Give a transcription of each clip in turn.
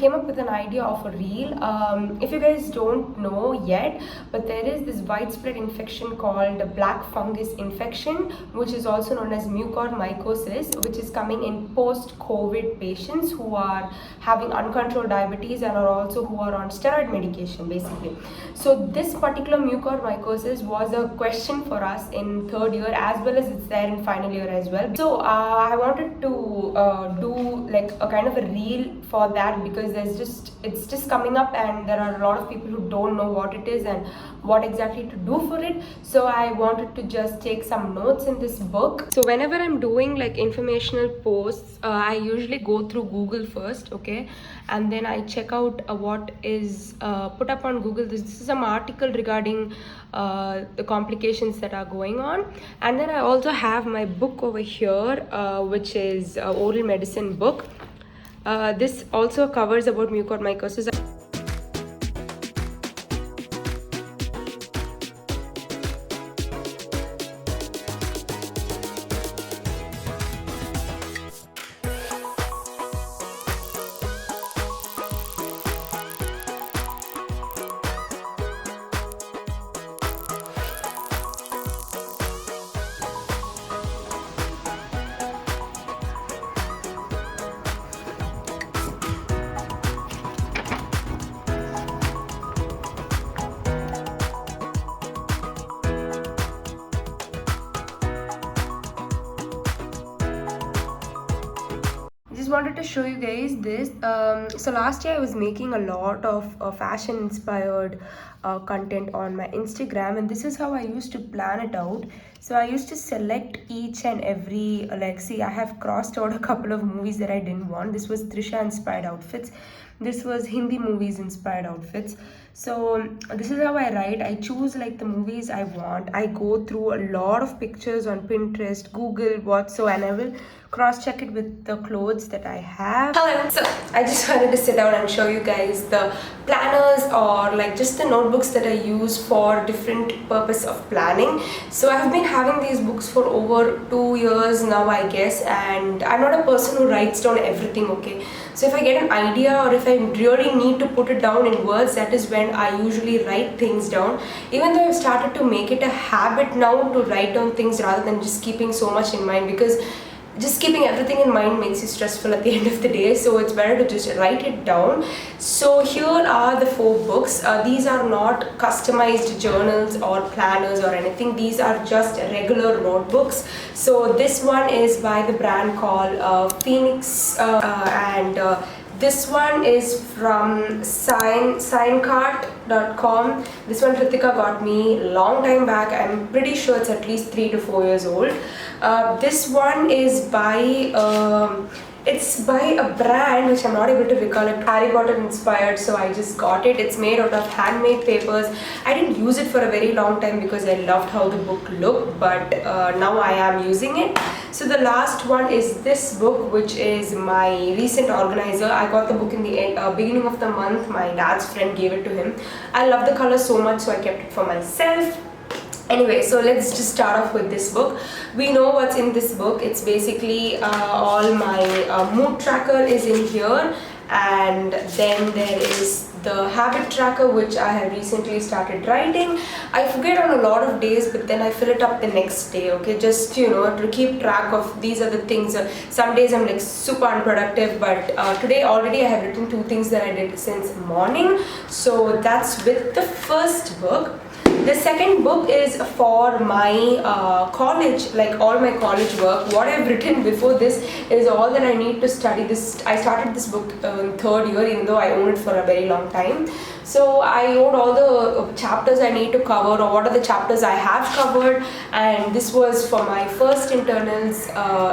came up with an idea of a reel. If you guys don't know yet, but there is this widespread infection called black fungus infection, which is also known as mucormycosis, which is coming in post-COVID patients who are having uncontrolled diabetes and are also who are on steroid medication basically. So this particular mucormycosis was a question for us in third year as well as it's there in final year as well. So I wanted to do like a kind of a reel for that, because it's just coming up and there are a lot of people who don't know what it is and what exactly to do for it. So I wanted to just take some notes in this book. So whenever I'm doing like informational posts, I usually go through Google first, okay, and then I check out what is put up on Google. This is some article regarding the complications that are going on, and then I also have my book over here, which is oral medicine book. This also covers about mucormycosis. Wanted to show you guys this. So last year I was making a lot of fashion inspired content on my Instagram, and this is how I used to plan it out. So I used to select each and every, like, see, I have crossed out a couple of movies that I didn't want. This was Trisha inspired outfits. This was Hindi movies inspired outfits. So this is how I write. I choose like the movies I want. I go through a lot of pictures on Pinterest, Google, and I will cross check it with the clothes that I have. Hello. So I just wanted to sit down and show you guys the planners, or like just the notebooks that I use for different purpose of planning. So I've been having these books for over 2 years now, I guess, and I'm not a person who writes down everything, okay? So if I get an idea or if I really need to put it down in words, that is when I usually write things down. Even though I've started to make it a habit now to write down things rather than just keeping so much in mind, because just keeping everything in mind makes you stressful at the end of the day. So it's better to just write it down. So here are the 4 books. These are not customized journals or planners or anything. These are just regular notebooks. So this one is by the brand called Phoenix, and this one is from Signcart.com. This one Ritika got me long time back. I'm pretty sure it's at least 3 to 4 years old. This one is by it's by a brand which I'm not able to recall it. Harry Potter inspired, so I just got it. It's made out of handmade papers. I didn't use it for a very long time because I loved how the book looked, but now I am using it. So the last one is this book, which is my recent organizer. I got the book in the beginning of the month. My dad's friend gave it to him. I love the color so much, so I kept it for myself. Anyway, so let's just start off with this book. We know what's in this book. It's basically all my mood tracker is in here, and then there is the habit tracker, which I have recently started writing. I forget on a lot of days, but then I fill it up the next day, okay, just, you know, to keep track of these are the things. Some days I'm like super unproductive, but today already I have written 2 things that I did since morning. So that's with the first book. The second book is for my college, like all my college work. What I've written before this is all that I need to study. I started this book in third year, even though I owned it for a very long time. So I wrote all the chapters I need to cover, or what are the chapters I have covered, and this was for my first internals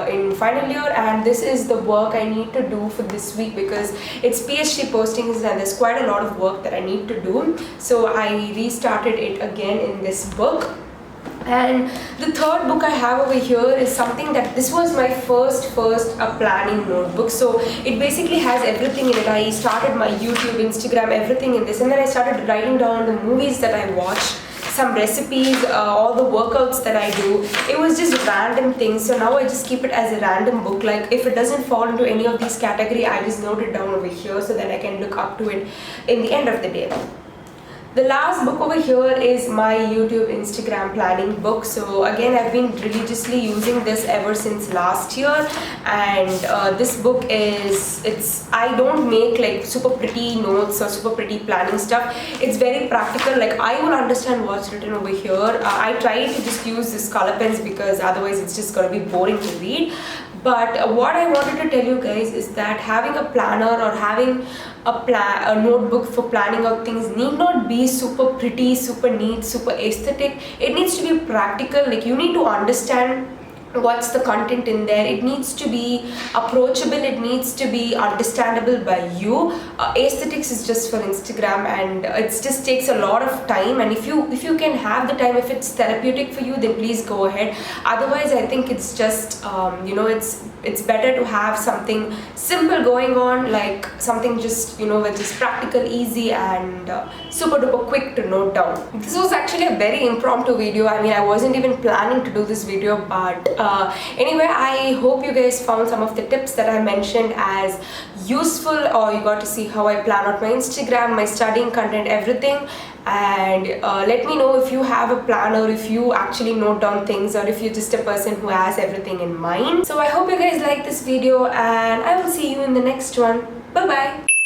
in final year, and this is the work I need to do for this week because it's PhD postings and there's quite a lot of work that I need to do. So I restarted it again in this book. And the third book I have over here is something that this was my first planning notebook. So it basically has everything in it. I started my YouTube, Instagram, everything in this, and then I started writing down the movies that I watched, some recipes, all the workouts that I do. It was just random things. So now I just keep it as a random book. Like if it doesn't fall into any of these category, I just note it down over here so that I can look up to it in the end of the day. The last book over here is my YouTube Instagram planning book. So again, I've been religiously using this ever since last year, and this book I don't make like super pretty notes or super pretty planning stuff. It's very practical. Like I will understand what's written over here. I try to just use this color pens because otherwise it's just gonna be boring to read. But what I wanted to tell you guys is that having a planner or having a notebook for planning out things need not be super pretty, super neat, super aesthetic. It needs to be practical. Like you need to understand what's the content in there. It needs to be approachable, it needs to be understandable by you. Aesthetics is just for Instagram, and it just takes a lot of time, and if you can have the time, if it's therapeutic for you, then please go ahead. Otherwise I think it's just it's better to have something simple going on, like something just which is practical, easy, and super duper quick to note down. This was actually a very impromptu video. I mean, I wasn't even planning to do this video, but anyway, I hope you guys found some of the tips that I mentioned as useful, or you got to see how I plan out my Instagram, my studying content, everything. And let me know if you have a plan, or if you actually note down things, or if you're just a person who has everything in mind. So I hope you guys like this video, and I will see you in the next one. Bye bye.